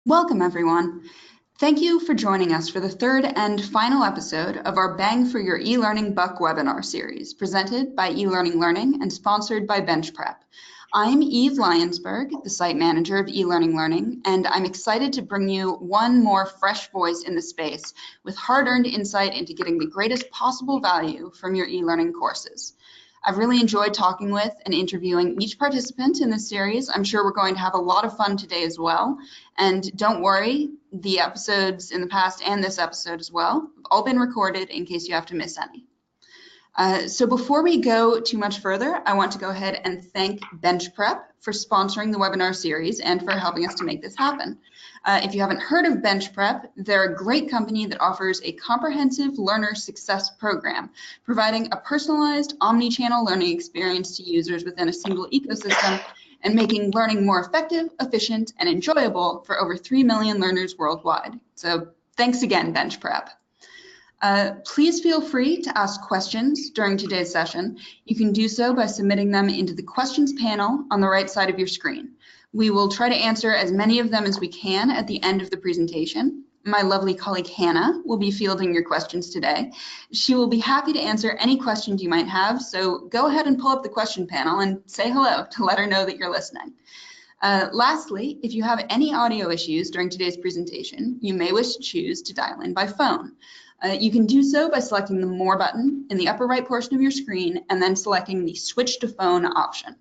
Welcome, everyone. Thank you for joining us for the third and final episode of our Bang for Your eLearning Buck webinar series, presented by eLearning Learning and sponsored by BenchPrep. I'm Eve Lyonsberg, the site manager of eLearning Learning, and I'm excited to bring you one more fresh voice in the space with hard-earned insight into getting the greatest possible value from your eLearning courses. I've really enjoyed talking with and interviewing each participant in this series. I'm sure we're going to have a lot of fun today as well. And don't worry, the episodes in the past and this episode as well have all been recorded in case you have to miss any. So before we go too much further, I want to go ahead and thank BenchPrep for sponsoring the webinar series and for helping us to make this happen. If you haven't heard of BenchPrep, they're a great company that offers a comprehensive learner success program, providing a personalized omni-channel learning experience to users within a single ecosystem and making learning more effective, efficient, and enjoyable for over 3 million learners worldwide. So thanks again, BenchPrep. Please feel free to ask questions during today's session. You can do so by submitting them into the questions panel on the right side of your screen. We will try to answer as many of them as we can at the end of the presentation. My lovely colleague Hannah will be fielding your questions today. She will be happy to answer any questions you might have, so go ahead and pull up the question panel and say hello to let her know that you're listening. Lastly, if you have any audio issues during today's presentation, you may wish to choose to dial in by phone. You can do so by selecting the More button in the upper right portion of your screen and then selecting the Switch to Phone option.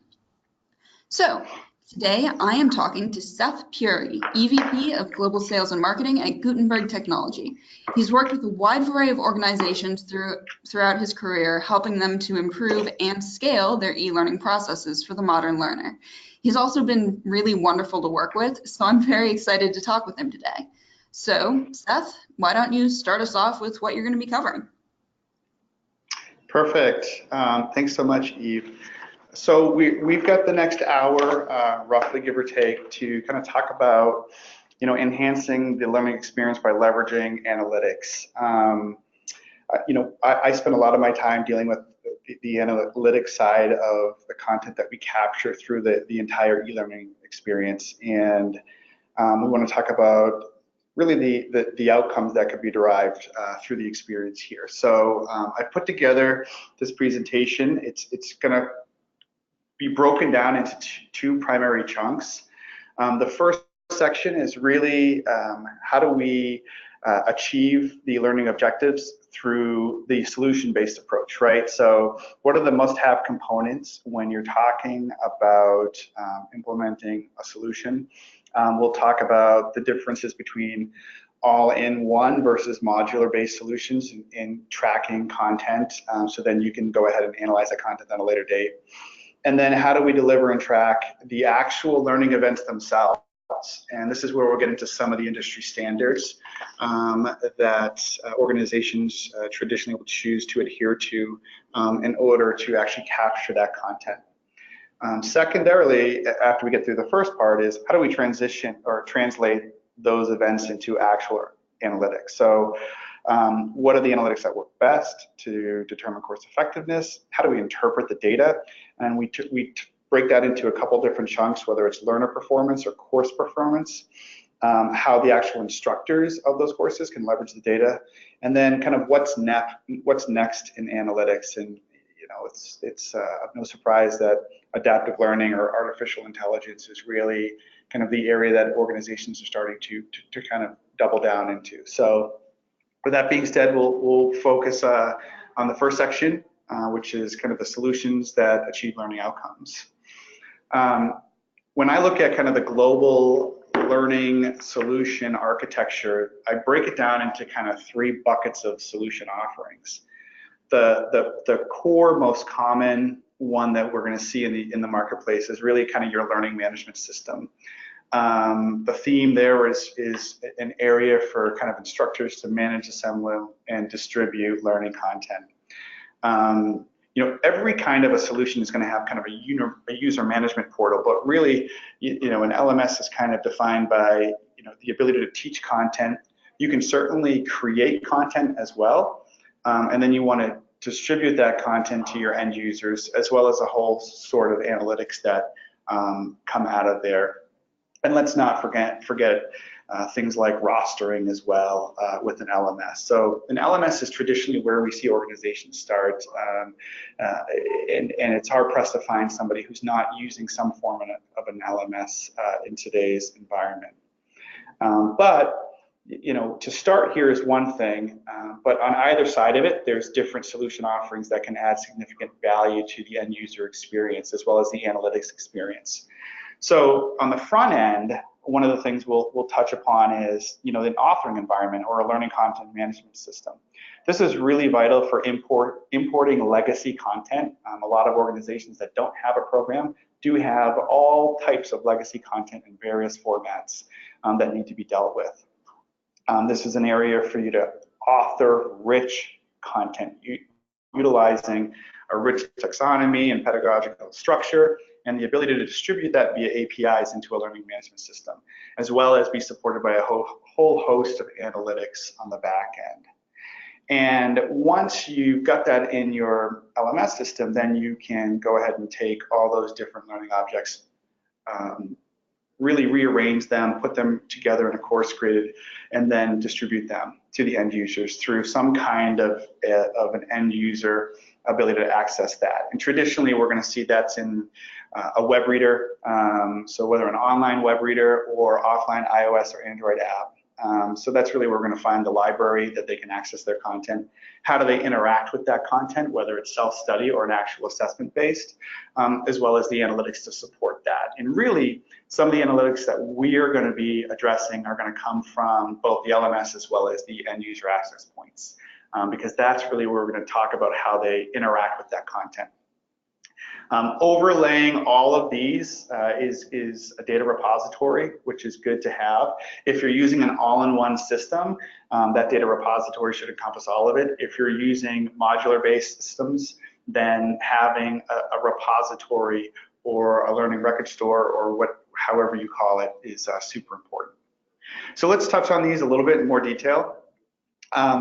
So today I am talking to Seth Puri, EVP of Global Sales and Marketing at Gutenberg Technology. He's worked with a wide variety of organizations throughout his career, helping them to improve and scale their e-learning processes for the modern learner. He's also been really wonderful to work with, so I'm very excited to talk with him today. So, Seth, why don't you start us off with what you're going to be covering? Perfect. Thanks so much, Eve. So we've got the next hour, roughly give or take, to kind of talk about, enhancing the learning experience by leveraging analytics. I spend a lot of my time dealing with the analytics side of the content that we capture through the entire e-learning experience, and we want to talk about really the outcomes that could be derived through the experience here. So I put together this presentation. It's going to be broken down into two primary chunks. The first section is really how do we achieve the learning objectives through the solution-based approach, right? So what are the must-have components when you're talking about implementing a solution? We'll talk about the differences between all-in-one versus modular-based solutions in tracking content, so then you can go ahead and analyze that content at a later date. And then how do we deliver and track the actual learning events themselves? And this is where we'll get into some of the industry standards that organizations traditionally will choose to adhere to in order to actually capture that content. Secondarily, after we get through the first part, is how do we transition or translate those events into actual analytics? So what are the analytics that work best to determine course effectiveness? How do we interpret the data? And we break that into a couple different chunks, whether it's learner performance or course performance, how the actual instructors of those courses can leverage the data, and then kind of what's next in analytics. And it's of no surprise that adaptive learning or artificial intelligence is really kind of the area that organizations are starting to kind of double down into. So with that being said, we'll focus on the first section, which is kind of the solutions that achieve learning outcomes. When I look at kind of the global learning solution architecture, I break it down into kind of three buckets of solution offerings. The core, most common one that we're going to see in the marketplace is really kind of your learning management system. The theme there is an area for kind of instructors to manage, assemble, and distribute learning content. Every kind of a solution is going to have kind of a user management portal, but really, an LMS is kind of defined by the ability to teach content. You can certainly create content as well, and then you want to distribute that content to your end users, as well as a whole sort of analytics that come out of there. And let's not forget things like rostering as well with an LMS. So an LMS is traditionally where we see organizations start, and it's hard pressed to find somebody who's not using some form of an LMS in today's environment. But to start here is one thing, but on either side of it, there's different solution offerings that can add significant value to the end user experience as well as the analytics experience. So on the front end, one of the things we'll touch upon is an authoring environment or a learning content management system. This is really vital for importing legacy content. A lot of organizations that don't have a program do have all types of legacy content in various formats that need to be dealt with. This is an area for you to author rich content, utilizing a rich taxonomy and pedagogical structure, and the ability to distribute that via APIs into a learning management system, as well as be supported by a whole host of analytics on the back end. And once you've got that in your LMS system, then you can go ahead and take all those different learning objects, really rearrange them, put them together in a course grid, and then distribute them to the end users through some kind of an end user ability to access that. And traditionally, we're going to see that's in a web reader, so whether an online web reader or offline iOS or Android app. So that's really where we're going to find the library that they can access their content. How do they interact with that content, whether it's self-study or an actual assessment-based, as well as the analytics to support that. And really, some of the analytics that we are going to be addressing are going to come from both the LMS as well as the end user access points, because that's really where we're going to talk about how they interact with that content. Overlaying all of these is a data repository, which is good to have. If you're using an all-in-one system, that data repository should encompass all of it. If you're using modular-based systems, then having a repository or a learning record store or however you call it is super important. So let's touch on these a little bit in more detail.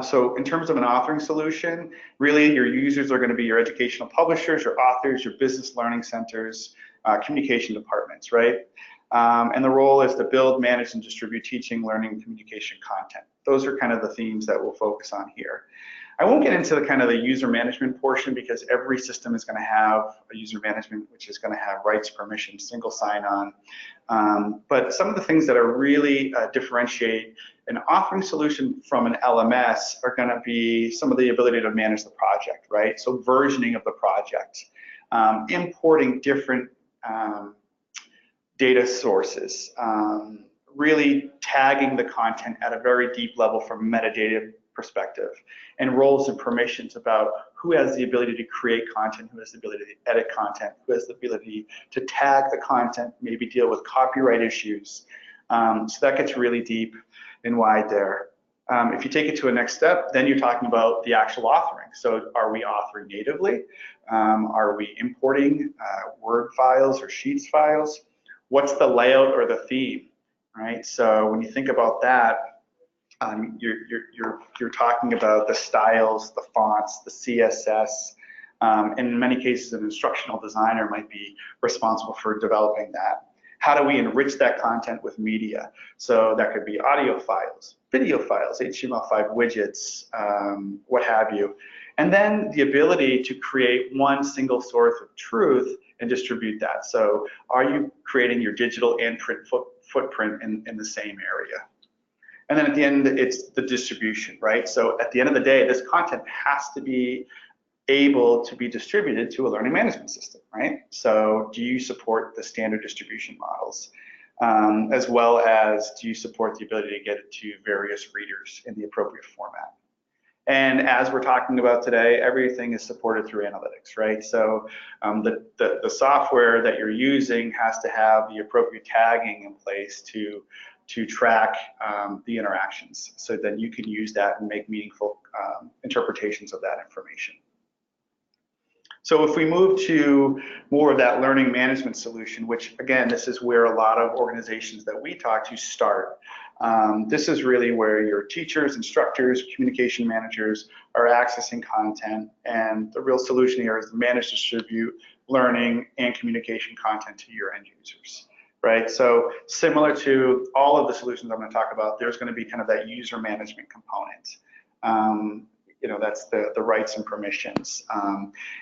So in terms of an authoring solution, really your users are going to be your educational publishers, your authors, your business learning centers, communication departments, right? And the role is to build, manage, and distribute teaching, learning, and communication content. Those are kind of the themes that we'll focus on here. I won't get into the user management portion because every system is going to have a user management, which is going to have rights, permission, single sign-on. But some of the things that are really differentiate an authoring solution from an LMS are going to be some of the ability to manage the project, right? So versioning of the project, importing different data sources, really tagging the content at a very deep level from a metadata perspective, and roles and permissions about who has the ability to create content, who has the ability to edit content, who has the ability to tag the content, maybe deal with copyright issues. So that gets really deep and wide there. If you take it to a next step, then you're talking about the actual authoring. So are we authoring natively? Are we importing Word files or Sheets files? What's the layout or the theme, right? So when you think about that, you're talking about the styles, the fonts, the CSS, and in many cases an instructional designer might be responsible for developing that. How do we enrich that content with media? So that could be audio files, video files, HTML5 widgets, what have you. And then the ability to create one single source of truth and distribute that. So are you creating your digital and print footprint in the same area? And then at the end, it's the distribution, right? So at the end of the day, this content has to be able to be distributed to a learning management system, right? So do you support the standard distribution models, as well as do you support the ability to get it to various readers in the appropriate format? And as we're talking about today, everything is supported through analytics, right? So the software that you're using has to have the appropriate tagging in place to track the interactions, so that you can use that and make meaningful interpretations of that information. So if we move to more of that learning management solution, which again, this is where a lot of organizations that we talk to start. This is really where your teachers, instructors, communication managers are accessing content, and the real solution here is to manage, distribute learning and communication content to your end users, right? So similar to all of the solutions I'm going to talk about, there's going to be kind of that user management component. That's the rights and permissions.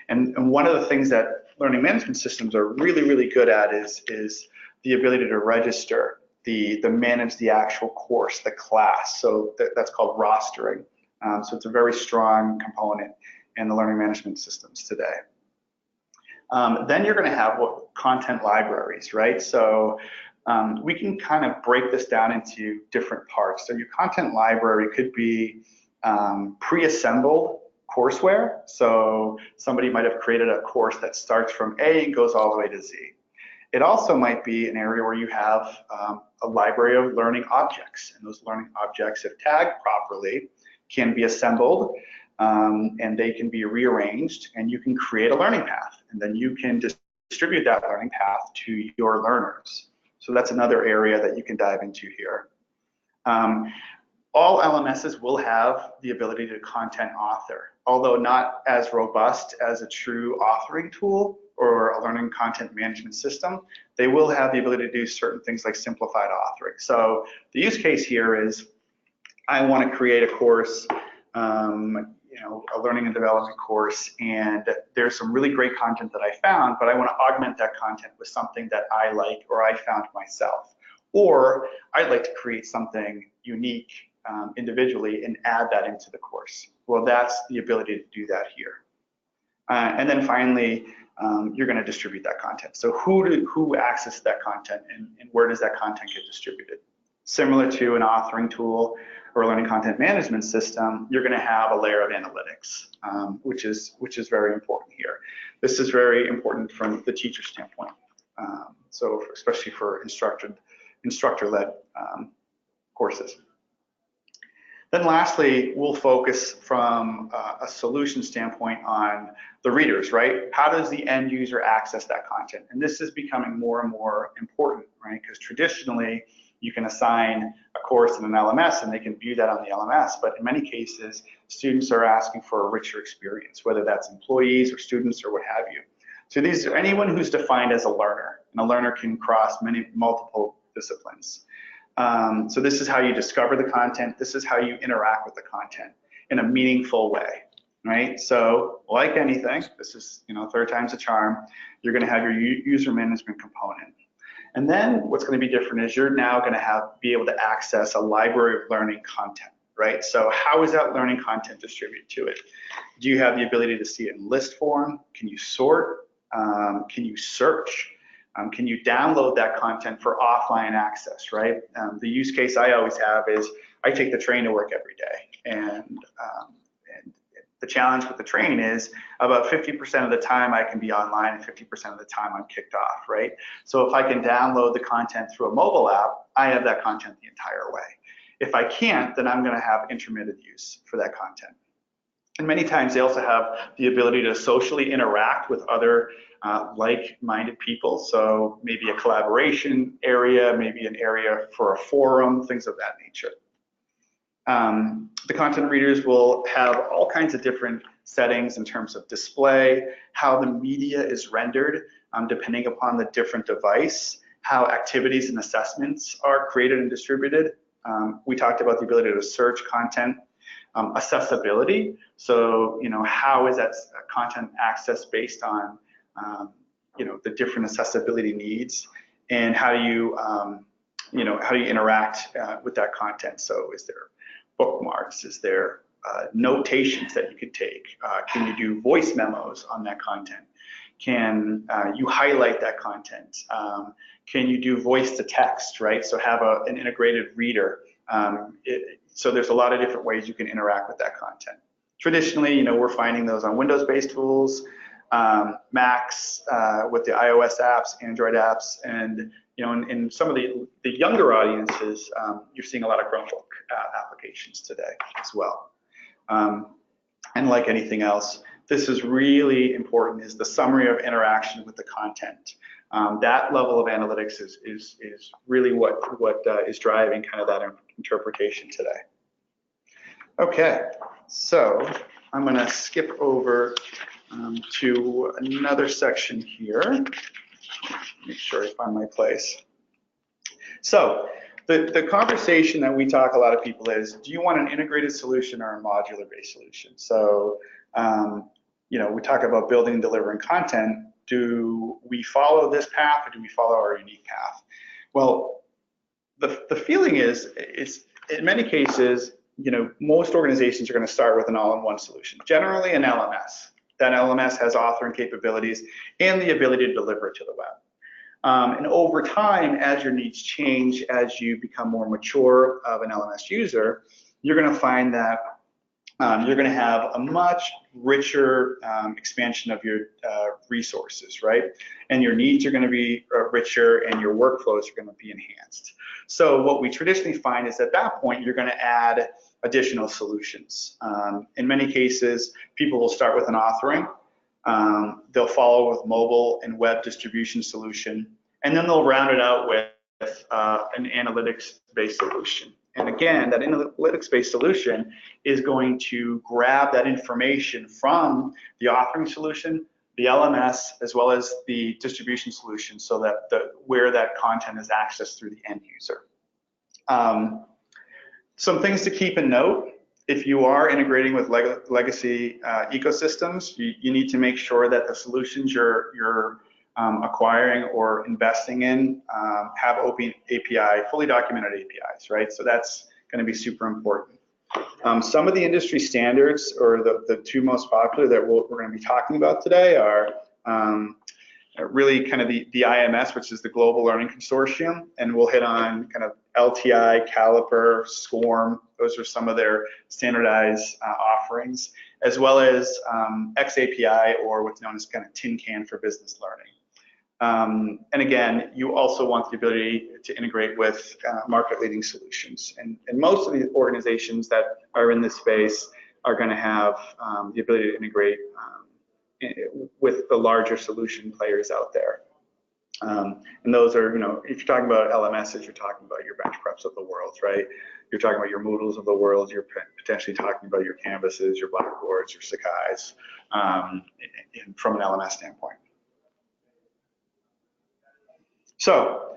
And one of the things that learning management systems are really, really good at is the ability to register, the manage the actual course, the class. So that's called rostering. So it's a very strong component in the learning management systems today. Then you're going to have content libraries, right? So we can kind of break this down into different parts. So your content library could be pre-assembled courseware. So somebody might have created a course that starts from A and goes all the way to Z. It also might be an area where you have a library of learning objects, and those learning objects, if tagged properly, can be assembled and they can be rearranged, and you can create a learning path, and then you can distribute that learning path to your learners. So that's another area that you can dive into here. All LMSs will have the ability to content author, although not as robust as a true authoring tool or a learning content management system. They will have the ability to do certain things like simplified authoring. So the use case here is, I want to create a course, a learning and development course, and there's some really great content that I found, but I want to augment that content with something that I like or I found myself. Or I'd like to create something unique individually and add that into the course. Well, that's the ability to do that here. And then finally, you're going to distribute that content. So who accesses that content, and where does that content get distributed? Similar to an authoring tool or a learning content management system, you're going to have a layer of analytics, which is very important here. This is very important from the teacher standpoint. So especially for instructor-led courses. Then lastly, we'll focus from a solution standpoint on the readers, right? How does the end user access that content? And this is becoming more and more important, right? Because traditionally, you can assign a course in an LMS and they can view that on the LMS, but in many cases, students are asking for a richer experience, whether that's employees or students or what have you. So these are anyone who's defined as a learner, and a learner can cross multiple disciplines. So this is how you discover the content. This is how you interact with the content in a meaningful way, right? So like anything, this is, third time's a charm. You're going to have your user management component. And then what's going to be different is you're now going to be able to access a library of learning content, right? So how is that learning content distributed to it? Do you have the ability to see it in list form? Can you sort? Can you search? Can you download that content for offline access, right? The use case I always have is I take the train to work every day, and the challenge with the train is about 50% of the time I can be online and 50% of the time I'm kicked off, right? So if I can download the content through a mobile app, I have that content the entire way. If I can't, then I'm going to have intermittent use for that content. And many times they also have the ability to socially interact with other like-minded people. So maybe a collaboration area, maybe an area for a forum, things of that nature. The content readers will have all kinds of different settings in terms of display, how the media is rendered depending upon the different device, how activities and assessments are created and distributed. We talked about the ability to search content. Accessibility, so how is that content accessed based on the different accessibility needs, and how do you interact with that content? So is there bookmarks? Is there notations that you could take? Can you do voice memos on that content? Can you highlight that content? Can you do voice to text, right? So have an integrated reader. So there's a lot of different ways you can interact with that content. Traditionally, we're finding those on Windows-based tools, Macs with the iOS apps, Android apps, and in some of the younger audiences, you're seeing a lot of Chromebook applications today as well. And like anything else, this is really important, is the summary of interaction with the content. That level of analytics is really what is driving kind of that interpretation today. Okay, so I'm going to skip over to another section here. Make sure I find my place. So the conversation that we talk a lot of people is, do you want an integrated solution or a modular-based solution? So, we talk about building and delivering content. Do we follow this path or do we follow our unique path? Well, the feeling is in many cases, most organizations are going to start with an all-in-one solution, generally an LMS. That LMS has authoring capabilities and the ability to deliver it to the web. And over time, as your needs change, as you become more mature of an LMS user, you're going to find that you're going to have a much richer expansion of your resources, right? And your needs are going to be richer and your workflows are going to be enhanced. So what we traditionally find is at that point, you're going to add additional solutions. In many cases, people will start with an authoring. They'll follow with mobile and web distribution solution, and then they'll round it out with an analytics-based solution. And again, that analytics-based solution is going to grab that information from the authoring solution, the LMS, as well as the distribution solution, so that where that content is accessed through the end user. Some things to keep in note: if you are integrating with legacy ecosystems, you need to make sure that the solutions you're acquiring or investing in have open API, fully documented APIs, right? So that's going to be super important. Some of the industry standards, or the two most popular that we're going to be talking about today, are really kind of the IMS, which is the Global Learning Consortium, and we'll hit on kind of LTI, Caliper, SCORM. Those are some of their standardized offerings, as well as XAPI, or what's known as kind of TinCan for business learning. And again, you also want the ability to integrate with market-leading solutions. And most of the organizations that are in this space are going to have the ability to integrate with the larger solution players out there. And those are, if you're talking about LMSs, you're talking about your BenchPreps of the world, right? You're talking about your Moodles of the world. You're potentially talking about your Canvases, your Blackboards, your Sakai's, from an LMS standpoint. So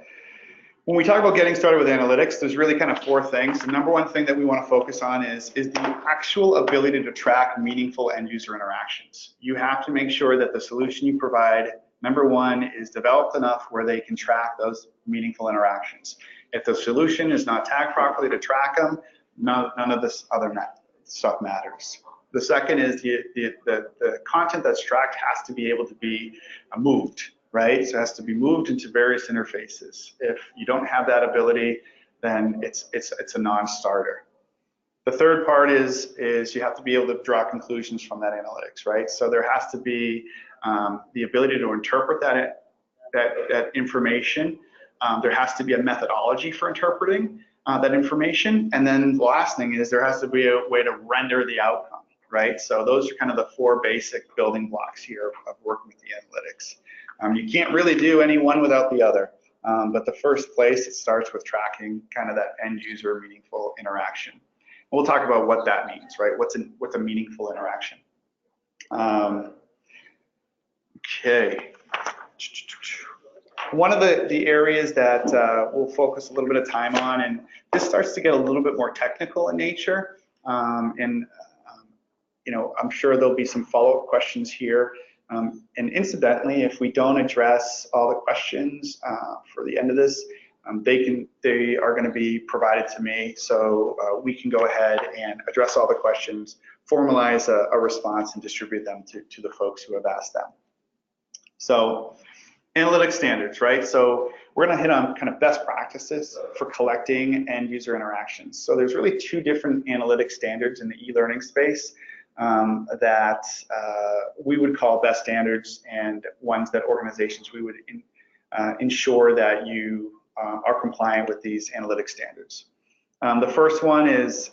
when we talk about getting started with analytics, there's really kind of four things. The number one thing that we want to focus on is the actual ability to track meaningful end user interactions. You have to make sure that the solution you provide, number one, is developed enough where they can track those meaningful interactions. If the solution is not tagged properly to track them, none of this other stuff matters. The second is the content that's tracked has to be able to be moved, right? So it has to be moved into various interfaces. If you don't have that ability, then it's a non-starter. The third part is you have to be able to draw conclusions from that analytics, right? So there has to be the ability to interpret that information. There has to be a methodology for interpreting that information. And then the last thing is there has to be a way to render the outcome, right? So those are kind of the four basic building blocks here of working with the analytics. You can't really do any one without the other, but the first place, it starts with tracking kind of that end user meaningful interaction. We'll talk about what that means, right? What's a meaningful interaction? Okay. One of the areas that we'll focus a little bit of time on, and this starts to get a little bit more technical in nature, and I'm sure there'll be some follow-up questions here. And incidentally, if we don't address all the questions for the end of this, they are going to be provided to me, so we can go ahead and address all the questions, formalize a response, and distribute them to the folks who have asked them. So, analytics standards, right? So we're going to hit on kind of best practices for collecting end user interactions. So there's really two different analytics standards in the e-learning space. That we would call best standards, and ones that organizations we would ensure that you are compliant with these analytic standards. The first one is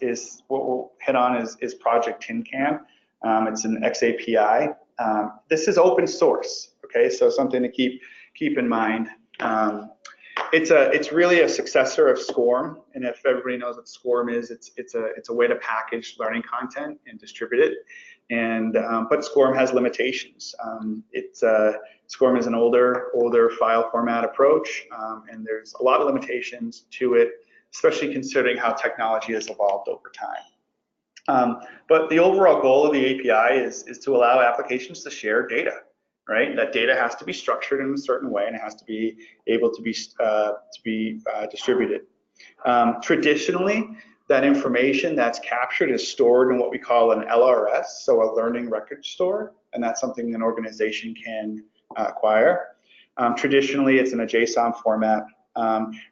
what we'll hit on is Project TinCan. It's an XAPI. This is open source, okay? So something to keep in mind. It's really a successor of SCORM, and if everybody knows what SCORM is, it's a way to package learning content and distribute it. And but SCORM has limitations. SCORM is an older file format approach, and there's a lot of limitations to it, especially considering how technology has evolved over time. But the overall goal of the API is to allow applications to share data, right? That data has to be structured in a certain way, and it has to be able to be distributed. Traditionally, that information that's captured is stored in what we call an LRS, so a learning record store, and that's something an organization can acquire. Traditionally, it's in a JSON format.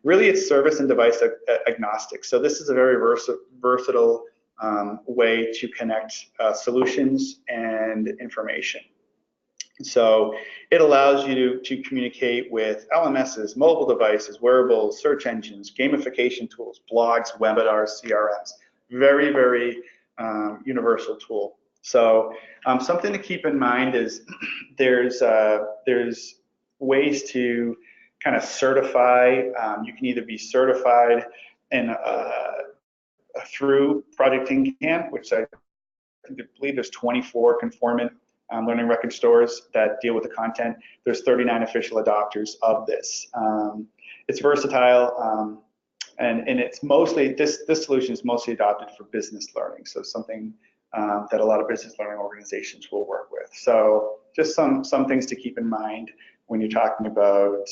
Really, it's service and device agnostic. So this is a very versatile way to connect solutions and information. So it allows you to communicate with LMSs, mobile devices, wearables, search engines, gamification tools, blogs, webinars, CRMs. Very, very universal tool. So something to keep in mind is there's ways to kind of certify. You can either be certified through Project TinCan, which I believe there's 24 conformant learning record stores that deal with the content. There's 39 official adopters of this. It's versatile, and it's mostly, this solution is mostly adopted for business learning, so something that a lot of business learning organizations will work with. So just some things to keep in mind when you're talking about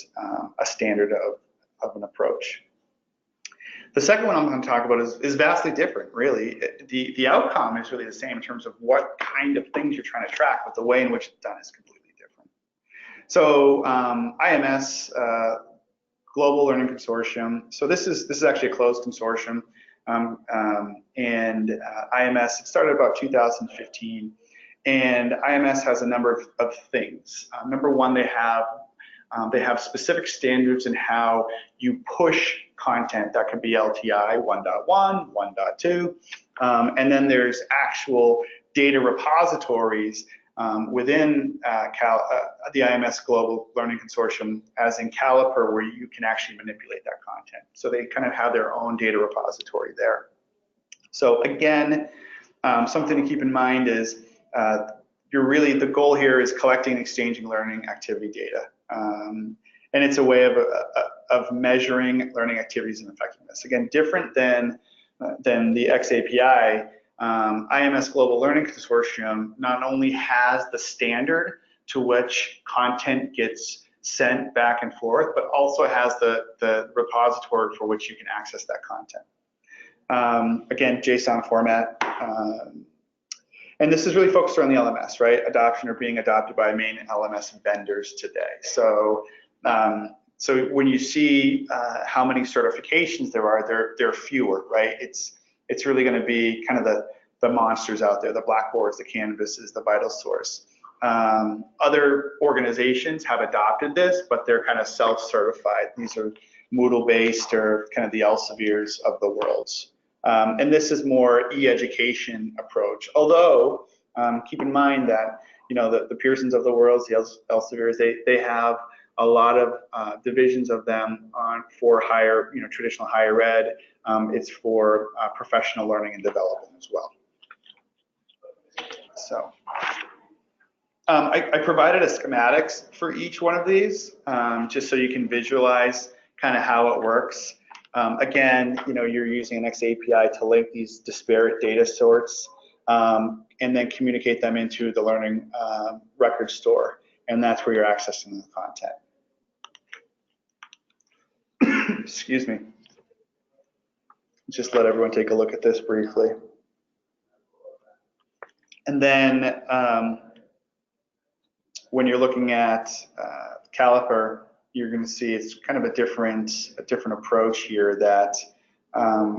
a standard of an approach. The second one I'm going to talk about is vastly different, really. The outcome is really the same in terms of what kind of things you're trying to track, but the way in which it's done is completely different. So IMS, Global Learning Consortium. So this is actually a closed consortium, and IMS, it started about 2015, and IMS has a number of things. Number one, they have specific standards in how you push content. That could be LTI 1.1, 1.2, and then there's actual data repositories within the IMS Global Learning Consortium, as in Caliper, where you can actually manipulate that content. So they kind of have their own data repository there. So again, something to keep in mind is the goal here is collecting and exchanging learning activity data. And it's a way of measuring learning activities and effectiveness. Again, different than the XAPI, IMS Global Learning Consortium not only has the standard to which content gets sent back and forth, but also has the repository for which you can access that content. Again, JSON format. And this is really focused around the LMS, right? Adoption or being adopted by main LMS vendors today. So, so when you see how many certifications there are fewer, right? It's really going to be kind of the monsters out there, the Blackboards, the Canvases, the Vital Source. Other organizations have adopted this, but they're kind of self-certified. These are Moodle-based or kind of the Elsevier's of the world. And this is more e-education approach. Although, keep in mind that, you know, the Pearsons of the world, the Elsevier's, they have a lot of divisions of them for higher, you know, traditional higher ed. It's for professional learning and development as well. So I provided a schematics for each one of these, just so you can visualize kind of how it works. Again, you know, you're using an XAPI to link these disparate data sorts and then communicate them into the learning record store, and that's where you're accessing the content. Excuse me. Just let everyone take a look at this briefly. And then when you're looking at Caliper, you're going to see it's kind of a different approach here, that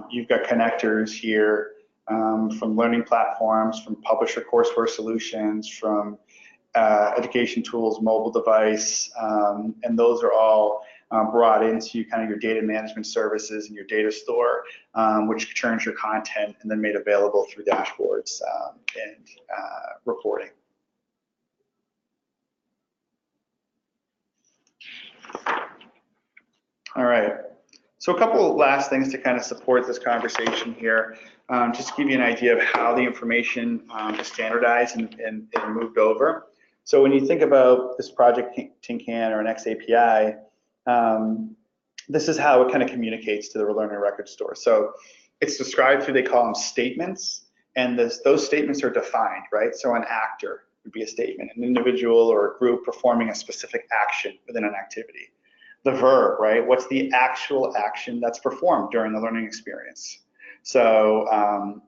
you've got connectors here from learning platforms, from publisher courseware solutions, from education tools, mobile device, and those are all brought into kind of your data management services and your data store, which turns your content and then made available through dashboards and reporting. All right, so a couple of last things to kind of support this conversation here, just to give you an idea of how the information is standardized and moved over. So when you think about this project TinCan or an XAPI, this is how it kind of communicates to the learner record store. So it's described through, they call them statements, and those statements are defined, right? So an actor would be a statement, an individual or a group performing a specific action within an activity. The verb, right? What's the actual action that's performed during the learning experience? So,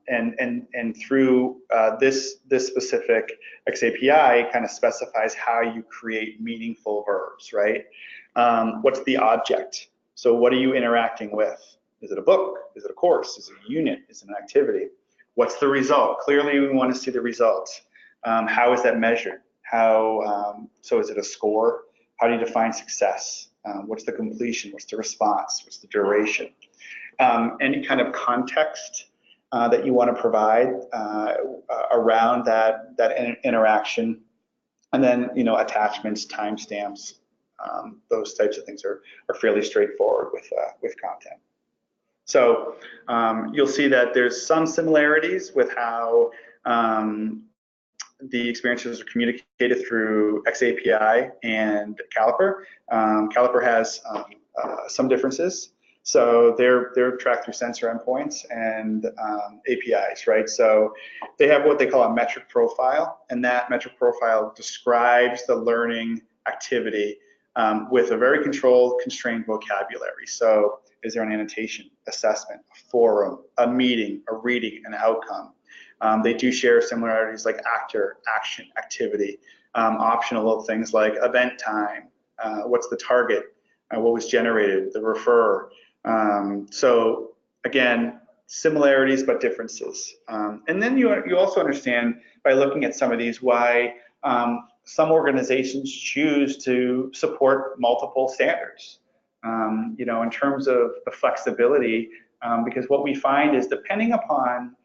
and through this specific XAPI, it kind of specifies how you create meaningful verbs, right? What's the object? So what are you interacting with? Is it a book? Is it a course? Is it a unit? Is it an activity? What's the result? Clearly, we want to see the results. How is that measured? So is it a score? How do you define success? What's the completion? What's the response? What's the duration? Any kind of context that you want to provide around that interaction, and then attachments, timestamps, those types of things are fairly straightforward with content. So you'll see that there's some similarities with how the experiences are communicated through XAPI and Caliper. Caliper has some differences. So they're tracked through sensor endpoints and APIs, right? So they have what they call a metric profile, and that metric profile describes the learning activity with a very controlled, constrained vocabulary. So is there an annotation, assessment, a forum, a meeting, a reading, an outcome? They do share similarities like actor, action, activity, optional little things like event time, what's the target, what was generated, the refer. So again, similarities but differences. And then you also understand by looking at some of these why some organizations choose to support multiple standards. In terms of the flexibility, because what we find is depending upon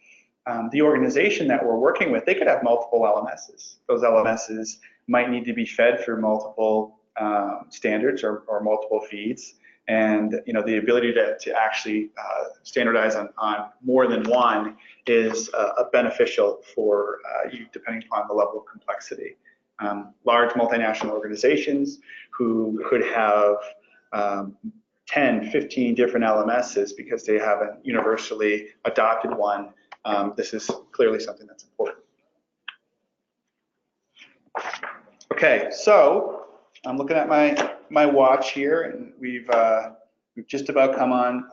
the organization that we're working with, they could have multiple LMSs. Those LMSs might need to be fed through multiple standards or multiple feeds. And the ability to actually standardize on more than one is beneficial for you, depending upon the level of complexity. Large multinational organizations who could have 10, 15 different LMSs because they haven't universally adopted one. This is clearly something that's important. Okay, so I'm looking at my watch here, and we've just about come on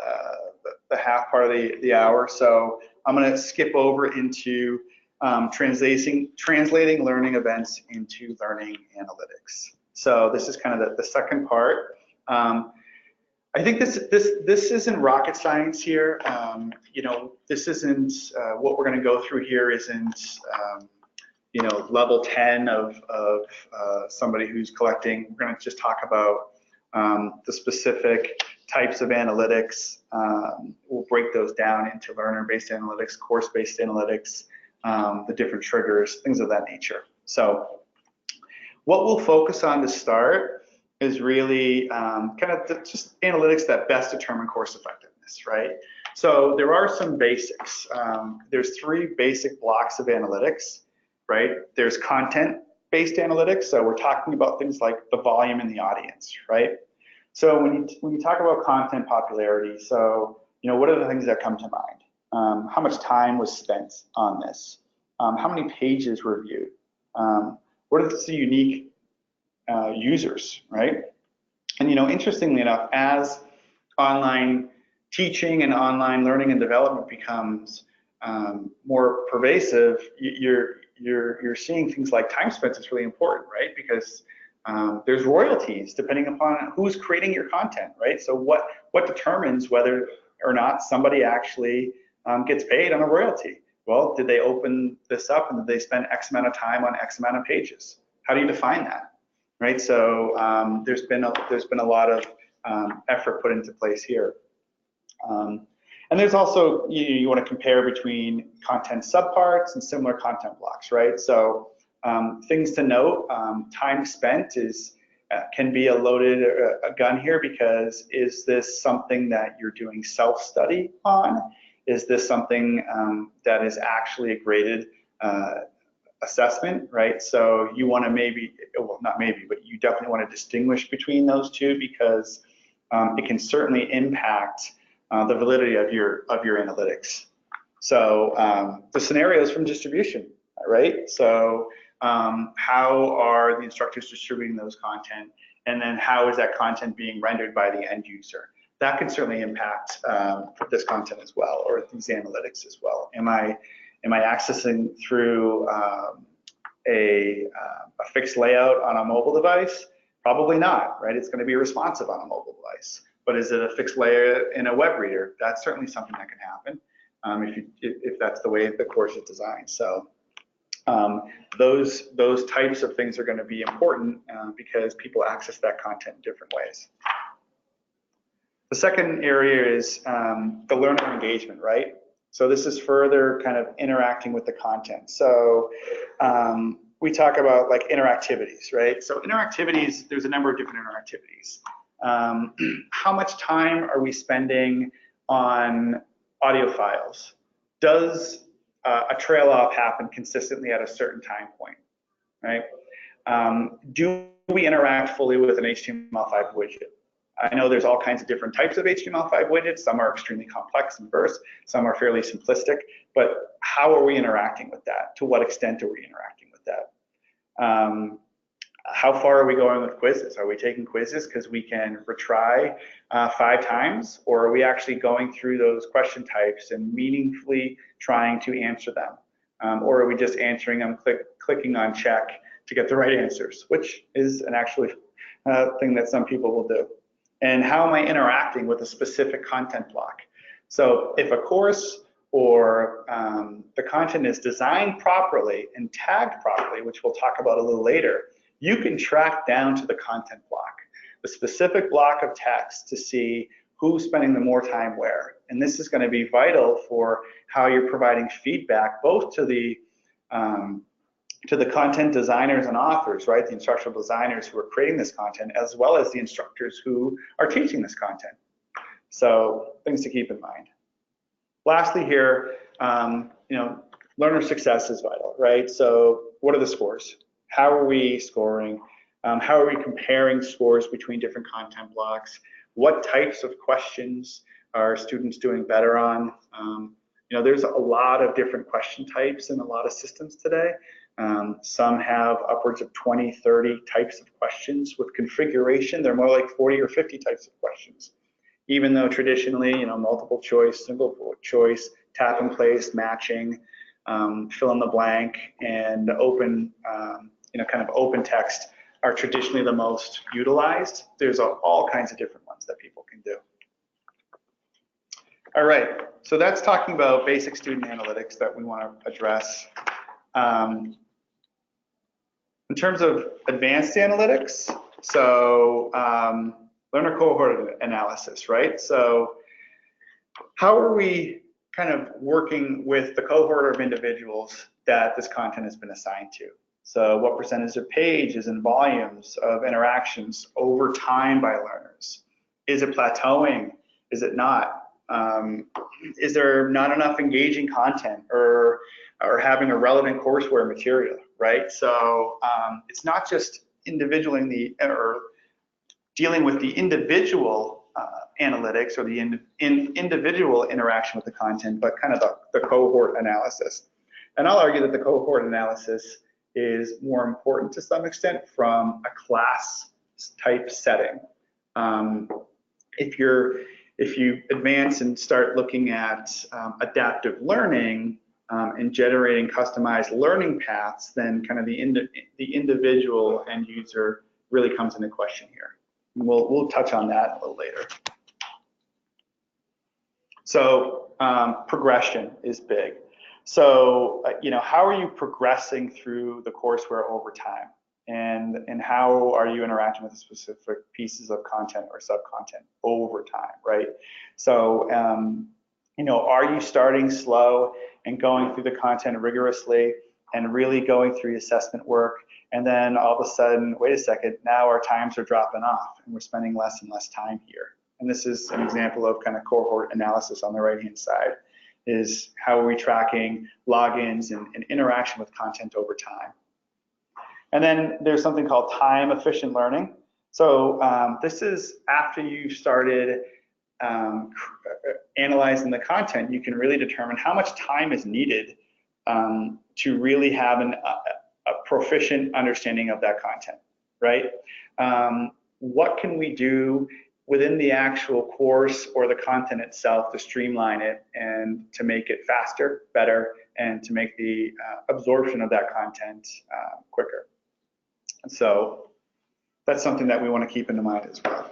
the half part of the hour. So I'm going to skip over into translating learning events into learning analytics. So this is kind of the second part. I think this isn't rocket science here. This isn't what we're going to go through here isn't level 10 of somebody who's collecting. We're going to just talk about the specific types of analytics. We'll break those down into learner-based analytics, course-based analytics, the different triggers, things of that nature. So what we'll focus on to start is really kind of just analytics that best determine course effectiveness, right? So there are some basics. There's 3 basic blocks of analytics, right? There's content-based analytics. So we're talking about things like the volume in the audience, right? So when you talk about content popularity, so what are the things that come to mind? How much time was spent on this? How many pages were viewed? What are the unique users, right? And interestingly enough, as online teaching and online learning and development becomes more pervasive, you're seeing things like time spent is really important, right? Because there's royalties depending upon who's creating your content, right? So what determines whether or not somebody actually gets paid on a royalty? Well, did they open this up and did they spend X amount of time on X amount of pages? How do you define that, right? So there's been a lot of effort put into place here. And there's also, you want to compare between content subparts and similar content blocks, right? So things to note, time spent can be a gun here, because is this something that you're doing self-study on? Is this something that is actually a graded assessment, right? So you want to maybe, well, not maybe, but you definitely want to distinguish between those two, because it can certainly impact the validity of your analytics. So the scenarios from distribution, right? So how are the instructors distributing those content, and then how is that content being rendered by the end user? That can certainly impact this content as well, or these analytics as well. Am I accessing through a fixed layout on a mobile device? Probably not, right? It's going to be responsive on a mobile device. But is it a fixed layout in a web reader? That's certainly something that can happen if that's the way the course is designed. So those types of things are going to be important because people access that content in different ways. The second area is the learner engagement, right? So this is further kind of interacting with the content. So we talk about like interactivities, right? So interactivities, there's a number of different interactivities. How much time are we spending on audio files? Does a trail off happen consistently at a certain time point, right? Do we interact fully with an HTML5 widget? I know there's all kinds of different types of HTML5 widgets. Some are extremely complex and diverse, some are fairly simplistic, but how are we interacting with that? To what extent are we interacting with that? How far are we going with quizzes? Are we taking quizzes because we can retry 5 times, or are we actually going through those question types and meaningfully trying to answer them? Or are we just answering them, clicking on check to get the right answers, which is an actually thing that some people will do. And how am I interacting with a specific content block? So if a course or the content is designed properly and tagged properly, which we'll talk about a little later, you can track down to the content block, the specific block of text, to see who's spending the more time where. And this is going to be vital for how you're providing feedback both to the content designers and authors, right? The instructional designers who are creating this content, as well as the instructors who are teaching this content. So things to keep in mind. Lastly here, learner success is vital, right? So what are the scores? How are we scoring? How are we comparing scores between different content blocks? What types of questions are students doing better on? There's a lot of different question types in a lot of systems today. Some have upwards of 20, 30 types of questions. With configuration, they're more like 40 or 50 types of questions. Even though traditionally, multiple choice, single choice, tap and place, matching, fill in the blank, and open, kind of open text are traditionally the most utilized. There's all kinds of different ones that people can do. All right, so that's talking about basic student analytics that we want to address. In terms of advanced analytics, so learner cohort analysis, right? So how are we kind of working with the cohort of individuals that this content has been assigned to? So what percentage of pages and volumes of interactions over time by learners? Is it plateauing? Is it not? Is there not enough engaging content or having a relevant courseware material, right? So it's not just dealing with the individual analytics or the individual interaction with the content, but kind of the cohort analysis. And I'll argue that the cohort analysis is more important to some extent from a class type setting. If you advance and start looking at adaptive learning and generating customized learning paths, then kind of the individual end user really comes into question here. And we'll touch on that a little later. So progression is big. So how are you progressing through the courseware over time? And how are you interacting with the specific pieces of content or sub-content over time, right? So, are you starting slow and going through the content rigorously and really going through assessment work, and then all of a sudden, wait a second, now our times are dropping off and we're spending less and less time here. And this is an example of kind of cohort analysis on the right-hand side. is how are we tracking logins and interaction with content over time. And then there's something called time efficient learning. So this is after you started analyzing the content, you can really determine how much time is needed to really have a proficient understanding of that content, right? What can we do within the actual course or the content itself to streamline it and to make it faster, better, and to make the absorption of that content quicker? And so that's something that we want to keep in mind as well.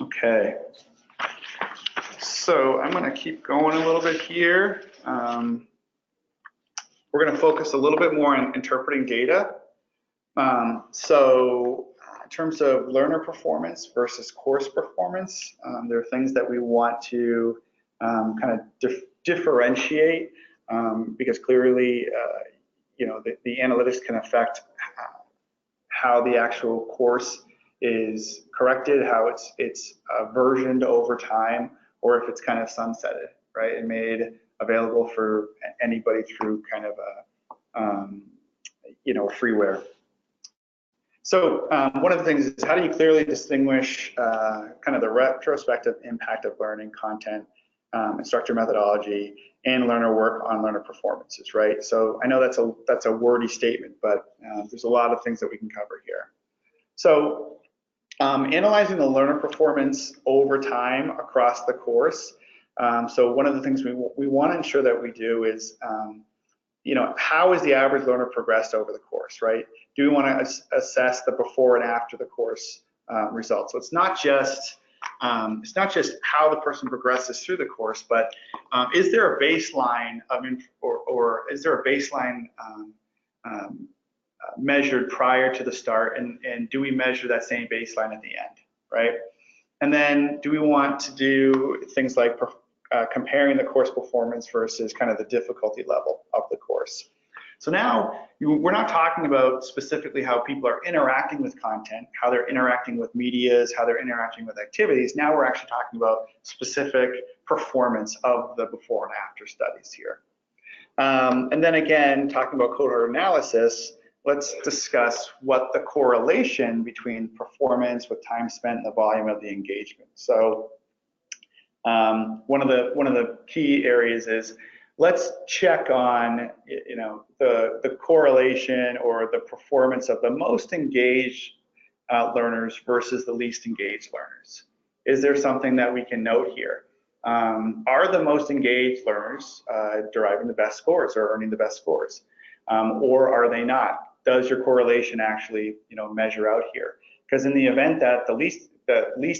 Okay, so I'm going to keep going a little bit here. We're going to focus a little bit more on interpreting data. So in terms of learner performance versus course performance, there are things that we want to kind of differentiate because clearly, you know, the analytics can affect how the actual course is corrected, how it's versioned over time, or if it's kind of sunsetted, right, and made available for anybody through kind of a you know, freeware. So one of the things is, how do you clearly distinguish kind of the retrospective impact of learning content, instructor methodology, and learner work on learner performances, right? So I know that's a wordy statement, but there's a lot of things that we can cover here. So analyzing the learner performance over time across the course. So one of the things we want to ensure that we do is, you know, how is the average learner progressed over the course, right? Do we want to assess the before and after the course results? So it's not just how the person progresses through the course, but is there a baseline of or is there a baseline measured prior to the start, and do we measure that same baseline at the end, right? And then do we want to do things like comparing the course performance versus kind of the difficulty level of the course? So now we're not talking about specifically how people are interacting with content, how they're interacting with medias, how they're interacting with activities. Now we're actually talking about specific performance of the before and after studies here. And then again, talking about cohort analysis, let's discuss what the correlation between performance with time spent and the volume of the engagement. So one of the key areas is, let's check on, you know, the correlation or the performance of the most engaged learners versus the least engaged learners. Is there something that we can note here? Are the most engaged learners deriving the best scores or earning the best scores, or are they not? Does your correlation actually, you know, measure out here? Because in the event that the least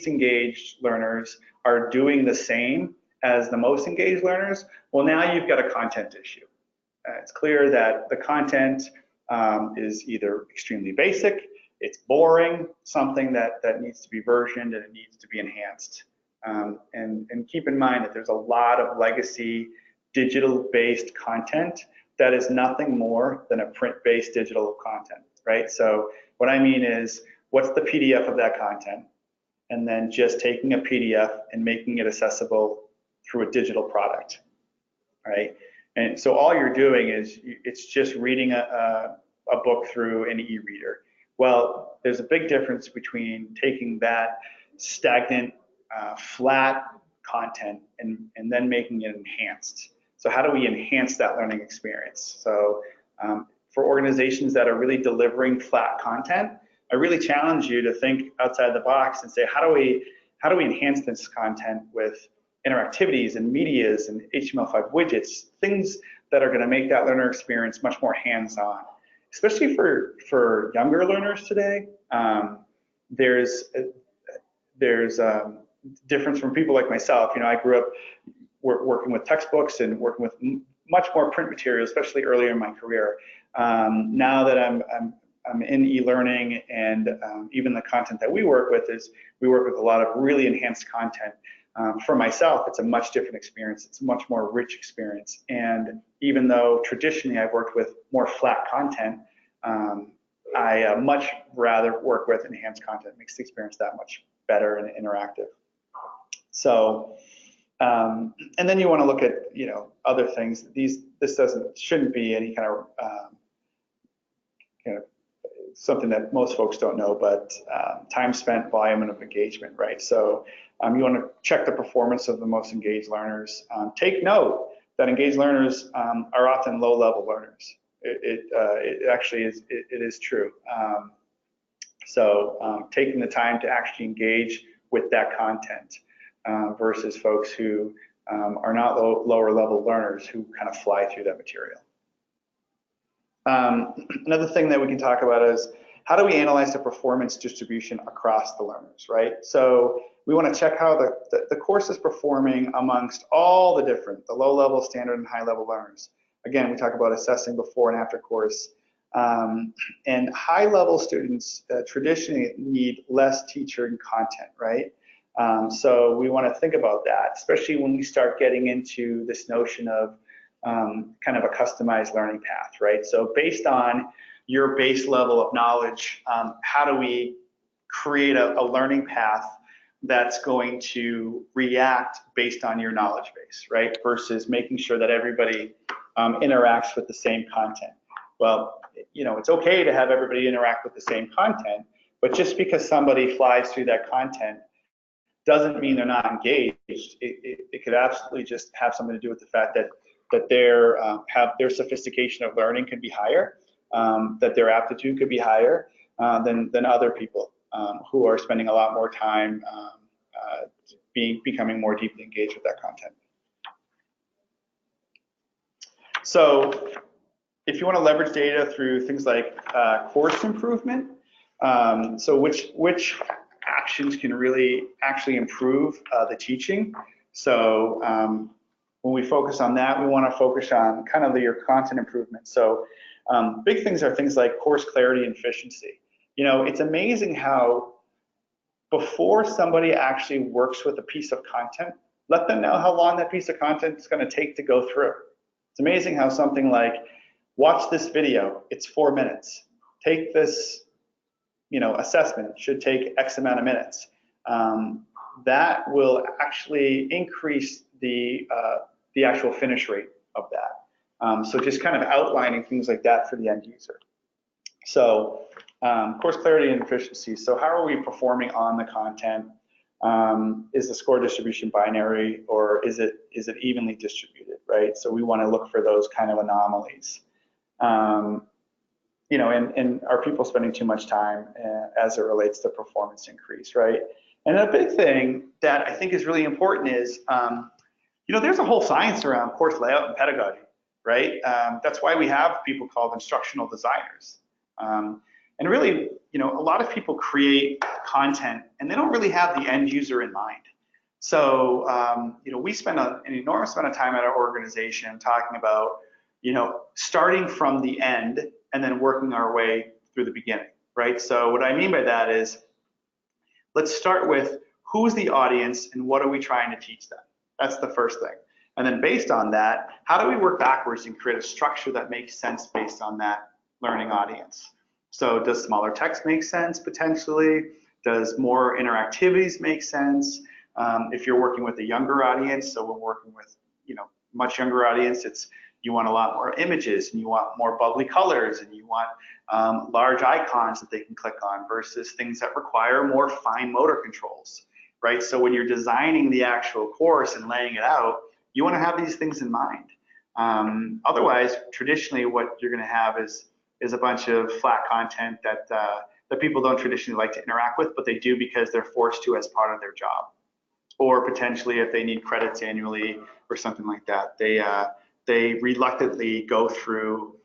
engaged learners are doing the same as the most engaged learners, well, now you've got a content issue. It's clear that the content is either extremely basic, it's boring, something that needs to be versioned and it needs to be enhanced. And keep in mind that there's a lot of legacy digital-based content that is nothing more than a print-based digital content, right? So what I mean is, what's the PDF of that content? And then just taking a PDF and making it accessible through a digital product, right? And so all you're doing is, it's just reading a book through an e-reader. Well, there's a big difference between taking that stagnant, flat content and then making it enhanced. So how do we enhance that learning experience? So for organizations that are really delivering flat content, I really challenge you to think outside the box and say, how do we enhance this content with interactivities and medias and HTML5 widgets, things that are going to make that learner experience much more hands-on, especially for younger learners today. There's difference from people like myself. You know, I grew up working with textbooks and working with much more print material, especially earlier in my career. Now that I'm in e-learning, and even the content that we work with a lot of really enhanced content. For myself, it's a much different experience. It's a much more rich experience. And even though traditionally I've worked with more flat content, much rather work with enhanced content. It makes the experience that much better and interactive. So, and then you want to look at, other things. This shouldn't be any kind of, something that most folks don't know, but time spent, volume of engagement, right? So you want to check the performance of the most engaged learners. Take note that engaged learners are often low-level learners. It actually is, it is true. So taking the time to actually engage with that content versus folks who are not lower-level learners who kind of fly through that material. Another thing that we can talk about is how do we analyze the performance distribution across the learners, right? So we want to check how the course is performing amongst all the low-level, standard, and high-level learners. Again, we talk about assessing before and after course. And high-level students traditionally need less teacher and content, right? So we want to think about that, especially when we start getting into this notion of kind of a customized learning path, right? So based on your base level of knowledge, how do we create a learning path that's going to react based on your knowledge base, right? Versus making sure that everybody interacts with the same content. Well, it's okay to have everybody interact with the same content, but just because somebody flies through that content doesn't mean they're not engaged. It could absolutely just have something to do with the fact that their sophistication of learning could be higher, that their aptitude could be higher than other people who are spending a lot more time becoming more deeply engaged with that content. So if you want to leverage data through things like course improvement, so which actions can really actually improve the teaching. So when we focus on that, we want to focus on kind of your content improvement. So big things are things like course clarity and efficiency. It's amazing how before somebody actually works with a piece of content, let them know how long that piece of content is going to take to go through. It's amazing how something like, watch this video, it's 4 minutes. Take this, assessment, it should take X amount of minutes. That will actually increase the actual finish rate of that. So just kind of outlining things like that for the end user. So course clarity and efficiency. So how are we performing on the content? Is the score distribution binary, or is it evenly distributed, right? So we want to look for those kind of anomalies. And are people spending too much time as it relates to performance increase, right? And a big thing that I think is really important is, there's a whole science around course layout and pedagogy, right? That's why we have people called instructional designers. And really, a lot of people create content and they don't really have the end user in mind. So, we spend an enormous amount of time at our organization talking about, starting from the end and then working our way through the beginning, right? So what I mean by that is, let's start with who's the audience and what are we trying to teach them? That's the first thing. And then based on that, how do we work backwards and create a structure that makes sense based on that learning audience? So does smaller text make sense potentially? Does more interactivities make sense? If you're working with a younger audience, so we're working with, much younger audience, you want a lot more images and you want more bubbly colors and you want large icons that they can click on versus things that require more fine motor controls, right? So when you're designing the actual course and laying it out, you want to have these things in mind. Otherwise, traditionally, what you're going to have is a bunch of flat content that people don't traditionally like to interact with, but they do because they're forced to as part of their job. Or potentially if they need credits annually or something like that, they reluctantly go through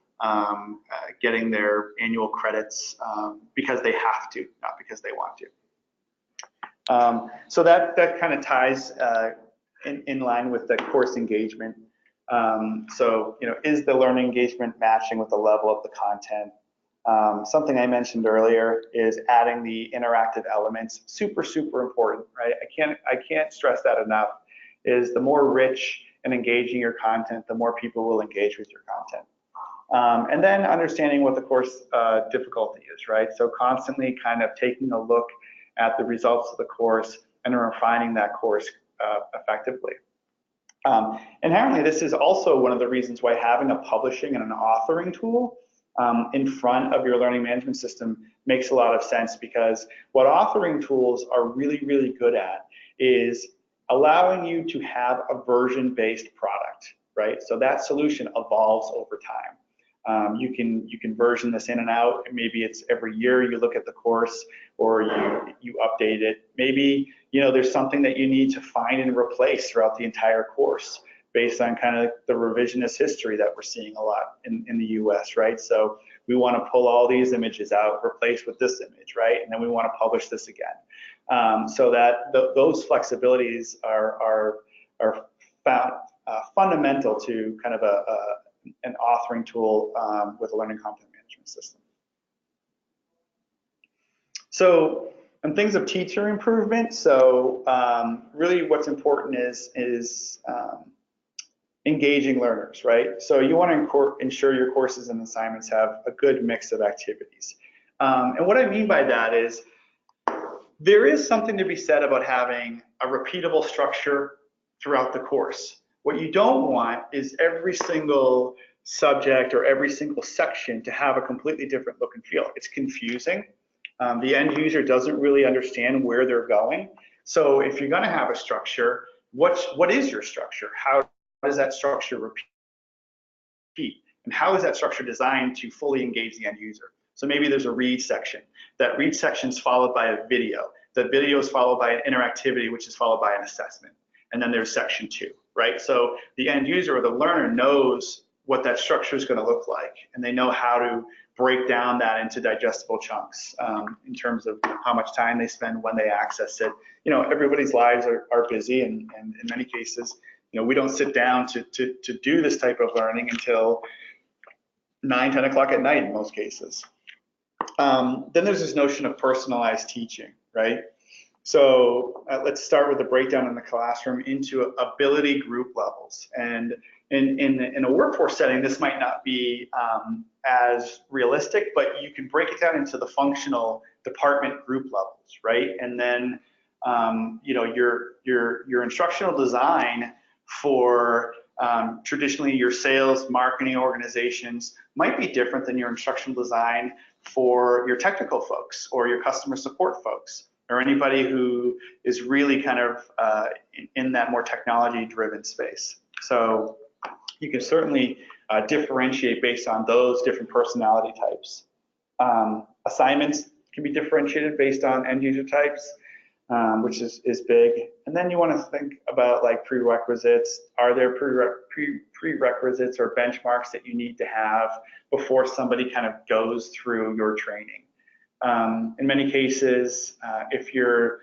getting their annual credits because they have to, not because they want to. So that kind of ties in line with the course engagement. So, is the learning engagement matching with the level of the content? Something I mentioned earlier is adding the interactive elements. Super, super important, right? I can't stress that enough. Is the more rich and engaging your content, the more people will engage with your content. And then understanding what the course difficulty is, right? So constantly kind of taking a look at the results of the course and refining that course effectively. Inherently, this is also one of the reasons why having a publishing and an authoring tool in front of your learning management system makes a lot of sense, because what authoring tools are really, really good at is allowing you to have a version-based product, right? So that solution evolves over time. You can version this in and out. Maybe it's every year you look at the course, or you update it. Maybe there's something that you need to find and replace throughout the entire course based on kind of the revisionist history that we're seeing a lot in the US, right? So we want to pull all these images out, replace with this image, right? And then we want to publish this again. So that those flexibilities are found fundamental to kind of an authoring tool with a learning content management system. So, and things of teacher improvement. So really what's important is engaging learners, right? So you want to ensure your courses and assignments have a good mix of activities. And what I mean by that is there is something to be said about having a repeatable structure throughout the course. What you don't want is every single subject or every single section to have a completely different look and feel. It's confusing. The end user doesn't really understand where they're going. So if you're going to have a structure, what is your structure? How does that structure repeat? And how is that structure designed to fully engage the end user? So maybe there's a read section. That read section is followed by a video. That video is followed by an interactivity, which is followed by an assessment. And then there's section 2, right? So the end user or the learner knows what that structure is going to look like, and they know how to break down that into digestible chunks in terms of how much time they spend when they access it. Everybody's lives are busy, and in many cases, we don't sit down to do this type of learning until 9, 10 o'clock at night in most cases. Then there's this notion of personalized teaching, right? So let's start with a breakdown in the classroom into ability group levels. And in a workforce setting, this might not be as realistic, but you can break it down into the functional department group levels, right? And then your instructional design for traditionally your sales, marketing organizations might be different than your instructional design for your technical folks or your customer support folks, or anybody who is really kind of in that more technology-driven space. So you can certainly differentiate based on those different personality types. Assignments can be differentiated based on end user types, which is big. And then you want to think about like prerequisites. Are there prerequisites or benchmarks that you need to have before somebody kind of goes through your training? In many cases, if you're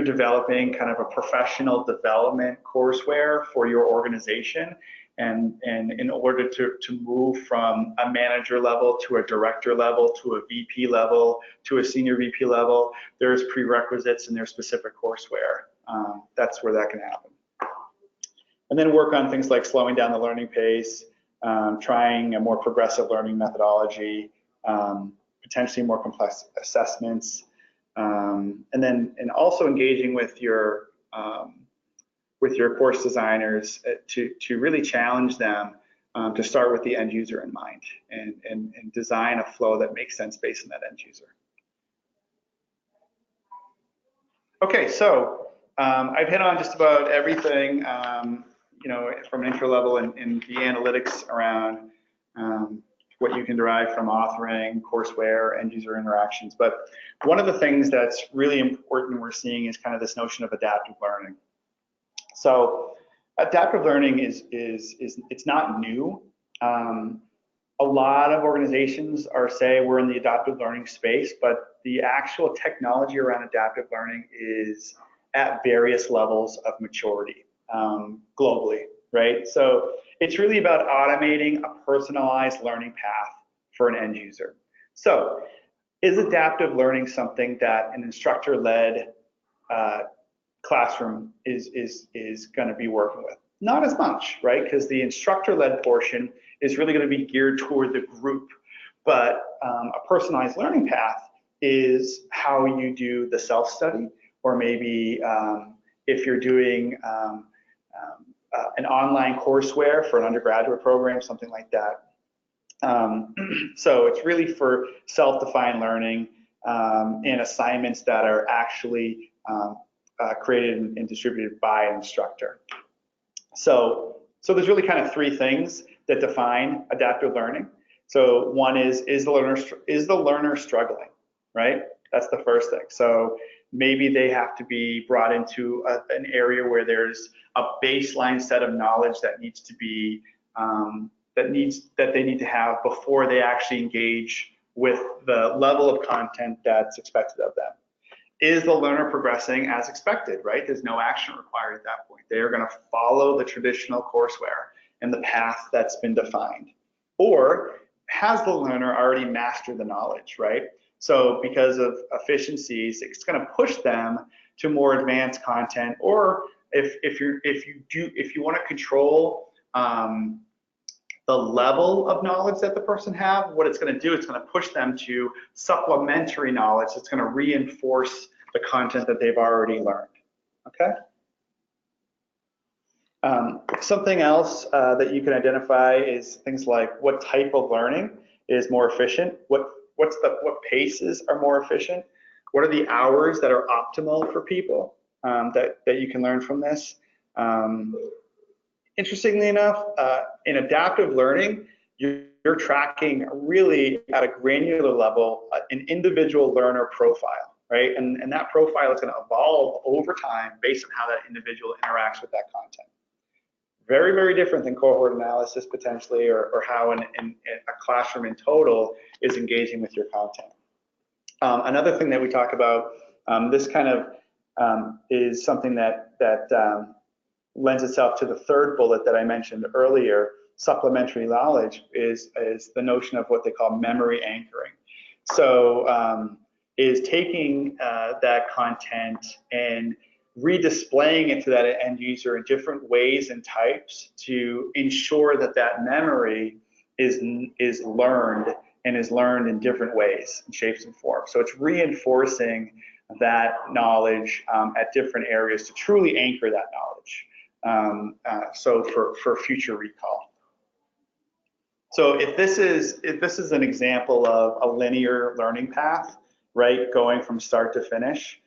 developing kind of a professional development courseware for your organization, and in order to move from a manager level to a director level to a VP level to a senior VP level, there's prerequisites and there's specific courseware. That's where that can happen. And then work on things like slowing down the learning pace, trying a more progressive learning methodology, potentially more complex assessments, and also engaging with your course designers to really challenge them to start with the end user in mind and design a flow that makes sense based on that end user. Okay, so I've hit on just about everything, from an intro level and the analytics around what you can derive from authoring, courseware, end user interactions. But one of the things that's really important we're seeing is kind of this notion of adaptive learning. So adaptive learning it's not new. A lot of organizations say we're in the adaptive learning space, but the actual technology around adaptive learning is at various levels of maturity globally, right? So it's really about automating a personalized learning path for an end user. So is adaptive learning something that an instructor-led classroom is going to be working with? Not as much, right? Because the instructor-led portion is really going to be geared toward the group. But a personalized learning path is how you do the self-study, or maybe if you're doing an online courseware for an undergraduate program, something like that. So it's really for self-defined learning and assignments that are actually created and distributed by an instructor. So there's really kind of three things that define adaptive learning. So one is the learner struggling, right? That's the first thing. So maybe they have to be brought into an area where there's a baseline set of knowledge that needs to be that they need to have before they actually engage with the level of content that's expected of them. Is the learner progressing as expected, right? There's no action required at that point. They are going to follow the traditional courseware and the path that's been defined. Or has the learner already mastered the knowledge, right? So because of efficiencies, it's going to push them to more advanced content. Or if you want to control the level of knowledge that the person have, what it's going to do, it's going to push them to supplementary knowledge that's going to reinforce the content that they've already learned. Okay. Something else that you can identify is things like what type of learning is more efficient, what paces are more efficient, what are the hours that are optimal for people that you can learn from this. Interestingly enough, in adaptive learning, you're tracking really at a granular level an individual learner profile, right? And that profile is going to evolve over time based on how that individual interacts with that content. Very, very different than cohort analysis potentially, or how a classroom in total is engaging with your content. Another thing that we talk about, this kind of is something that lends itself to the third bullet that I mentioned earlier. Supplementary knowledge is the notion of what they call memory anchoring. So is taking that content and redisplaying it to that end user in different ways and types to ensure that that memory is learned, and is learned in different ways and shapes and forms. So it's reinforcing that knowledge at different areas to truly anchor that knowledge. So for future recall. So if this is an example of a linear learning path, right, going from start to finish,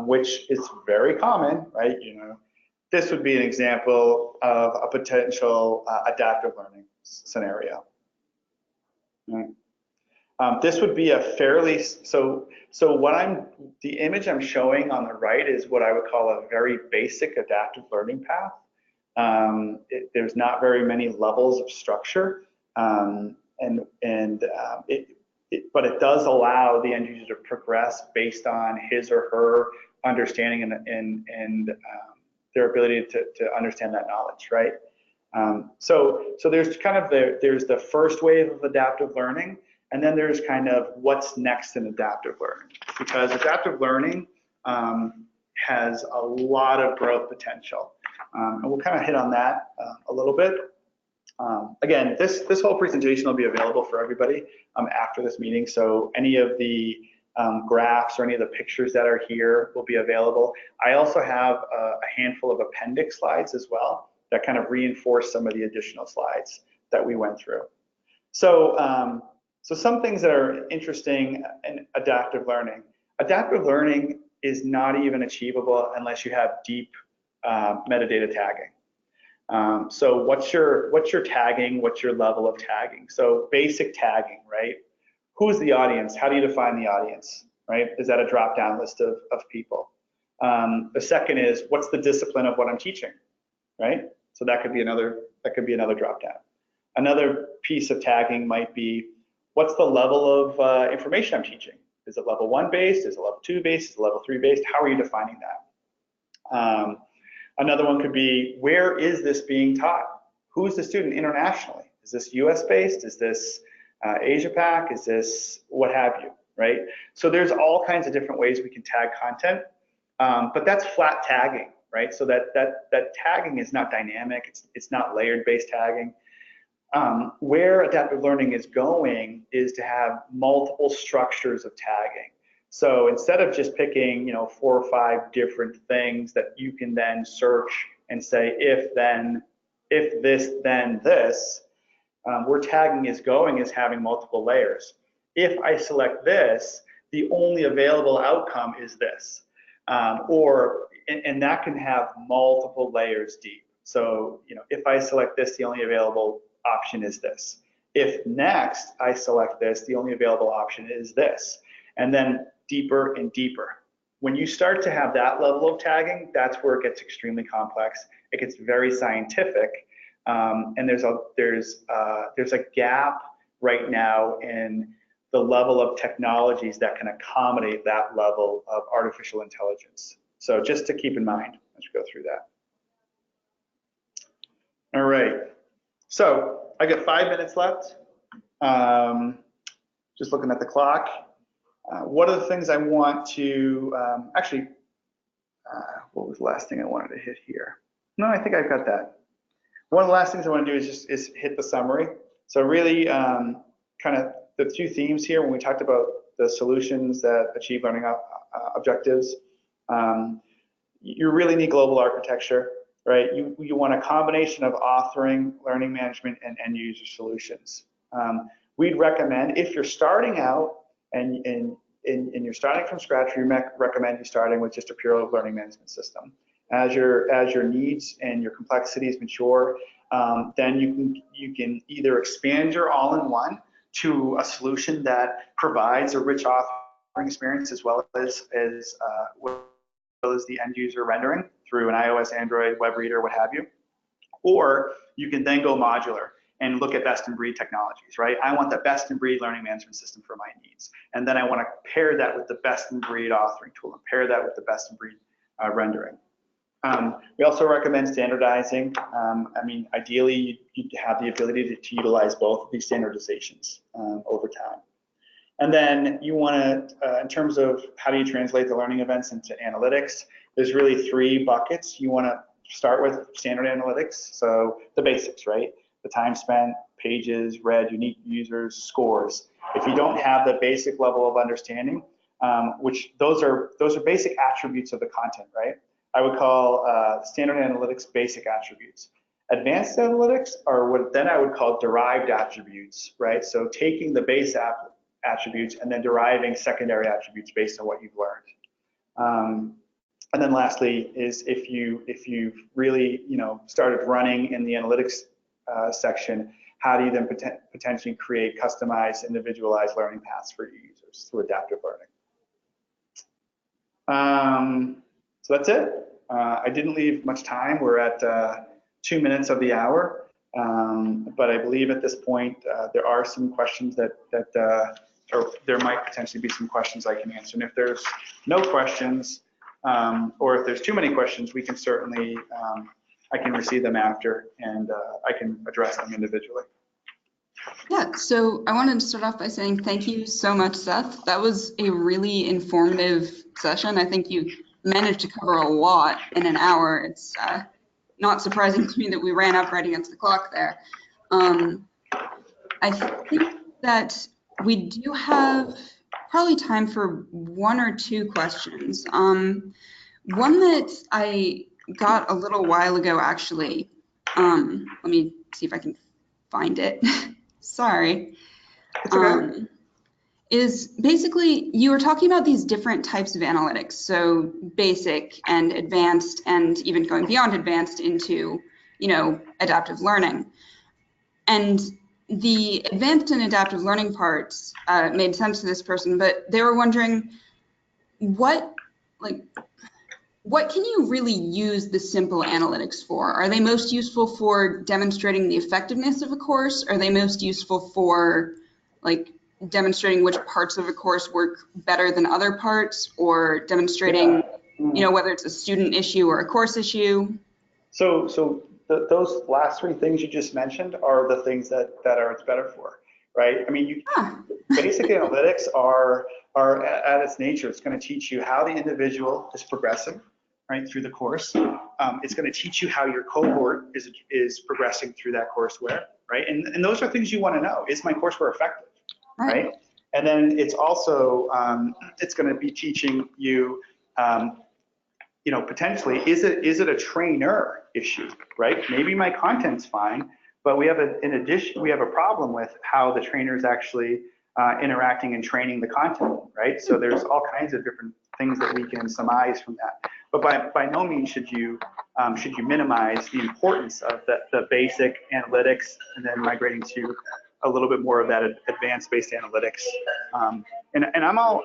which is very common, right? You know, this would be an example of a potential adaptive learning scenario. Right. This would be a fairly, so the image I'm showing on the right is what I would call a very basic adaptive learning path. There's not very many levels of structure, but it does allow the end user to progress based on his or her understanding and their ability to understand that knowledge, right? So there's kind of there's the first wave of adaptive learning, and then there's kind of what's next in adaptive learning, because adaptive learning has a lot of growth potential, and we'll kind of hit on that a little bit. Again, this whole presentation will be available for everybody after this meeting, so any of the graphs or any of the pictures that are here will be available. I also have a handful of appendix slides as well that kind of reinforce some of the additional slides that we went through. So, so some things that are interesting in adaptive learning. Adaptive learning is not even achievable unless you have deep metadata tagging. So what's your tagging? What's your level of tagging? So basic tagging, right? Who's the audience? How do you define the audience, right? Is that a drop-down list of people? The second is, what's the discipline of what I'm teaching, right? So that could be another drop-down. Another piece of tagging might be, what's the level of information I'm teaching? Is it level 1 based? Is it level 2 based? Is it level 3 based? How are you defining that? Another one could be, where is this being taught? Who is the student internationally? Is this US based? Is this Asia Pac? Is this what have you, right? So there's all kinds of different ways we can tag content, but that's flat tagging, right? So that tagging is not dynamic, it's not layered based tagging. Where adaptive learning is going is to have multiple structures of tagging. So instead of just picking, 4 or 5 different things that you can then search and say, if this, then this, where tagging is going is having multiple layers. If I select this, the only available outcome is this. And that can have multiple layers deep. So, if I select this, the only available option is this. If next I select this, the only available option is this. And then deeper and deeper. When you start to have that level of tagging, that's where it gets extremely complex. It gets very scientific. And there's a gap right now in the level of technologies that can accommodate that level of artificial intelligence. So just to keep in mind as we go through that. All right, so I got 5 minutes left. Just looking at the clock. What are the things I want to, what was the last thing I wanted to hit here? No, I think I've got that. One of the last things I want to do is hit the summary. So really kind of the 2 themes here when we talked about the solutions that achieve learning objectives. You really need global architecture, right? You want a combination of authoring, learning management, and end user solutions. We'd recommend, if you're starting out and you're starting from scratch, we recommend you starting with just a pure learning management system. As your needs and your complexities mature, then you can either expand your all-in-one to a solution that provides a rich authoring experience as well as the end user rendering through an iOS, Android, web reader, what have you. Or you can then go modular and look at best in breed technologies, right? I want the best in breed learning management system for my needs. And then I want to pair that with the best in breed authoring tool and pair that with the best in breed rendering. We also recommend standardizing. Ideally, you have the ability to utilize both of these standardizations over time. And then you want to, in terms of how do you translate the learning events into analytics, there's really 3 buckets. You want to start with standard analytics, so the basics, right? The time spent, pages read, unique users, scores. If you don't have the basic level of understanding, which those are basic attributes of the content, right? I would call standard analytics basic attributes. Advanced analytics are what then I would call derived attributes, right? So taking the base attributes and then deriving secondary attributes based on what you've learned. And then lastly is if you've really started running in the analytics section, how do you then potentially create customized, individualized learning paths for your users through adaptive learning? So that's it. I didn't leave much time. We're at 2 minutes of the hour, but I believe at this point there are some questions or there might potentially be some questions I can answer. And if there's no questions, or if there's too many questions, we can certainly, I can receive them after and I can address them individually. Yeah, so I wanted to start off by saying thank you so much, Seth. That was a really informative session. I think you managed to cover a lot in an hour. It's not surprising to me that we ran up right against the clock there. I think that we do have probably time for 1 or 2 questions. One that I got a little while ago, actually. Let me see if I can find it. Sorry. It's okay. Is basically you were talking about these different types of analytics, so basic and advanced and even going beyond advanced into, adaptive learning. And the advanced and adaptive learning parts made sense to this person, but they were wondering what can you really use the simple analytics for? Are they most useful for demonstrating the effectiveness of a course? Are they most useful for demonstrating which parts of a course work better than other parts, or demonstrating, whether it's a student issue or a course issue? So those last 3 things you just mentioned are the things that it's better for, right? I mean, basic analytics are at its nature, it's going to teach you how the individual is progressing, right, through the course. It's going to teach you how your cohort is progressing through that courseware, right? And those are things you want to know. Is my courseware effective, right? And then it's also, it's going to be teaching you, potentially, is it a trainer issue, right? Maybe my content's fine, but we have a problem with how the trainer is actually interacting and training the content, right? So there's all kinds of different things that we can surmise from that. But by no means should you minimize the importance of the basic analytics and then migrating to a little bit more of that advanced based analytics. And I'm all,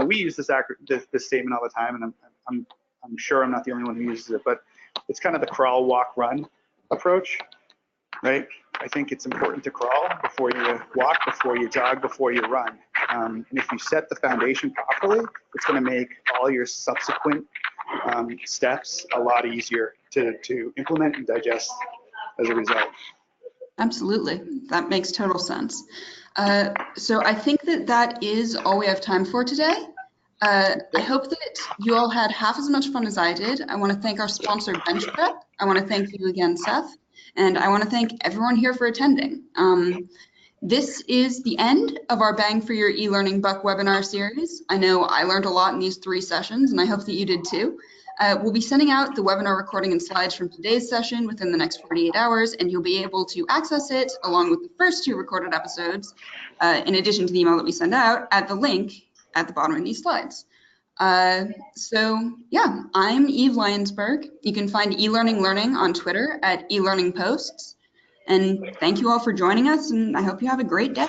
we use this statement all the time, and I'm sure I'm not the only one who uses it, but it's kind of the crawl, walk, run approach, right? I think it's important to crawl before you walk, before you jog, before you run. And if you set the foundation properly, it's going to make all your subsequent steps a lot easier to implement and digest as a result. Absolutely. That makes total sense. So I think that is all we have time for today. I hope that you all had half as much fun as I did. I want to thank our sponsor, BenchPrep. I want to thank you again, Seth. And I want to thank everyone here for attending. This is the end of our Bang for Your eLearning Buck webinar series. I know I learned a lot in these 3 sessions, and I hope that you did too. We'll be sending out the webinar recording and slides from today's session within the next 48 hours, and you'll be able to access it along with the first 2 recorded episodes, in addition to the email that we send out, at the link at the bottom of these slides. So yeah, I'm Eve Lyonsberg. You can find eLearning Learning on Twitter at eLearning Posts. And thank you all for joining us, and I hope you have a great day.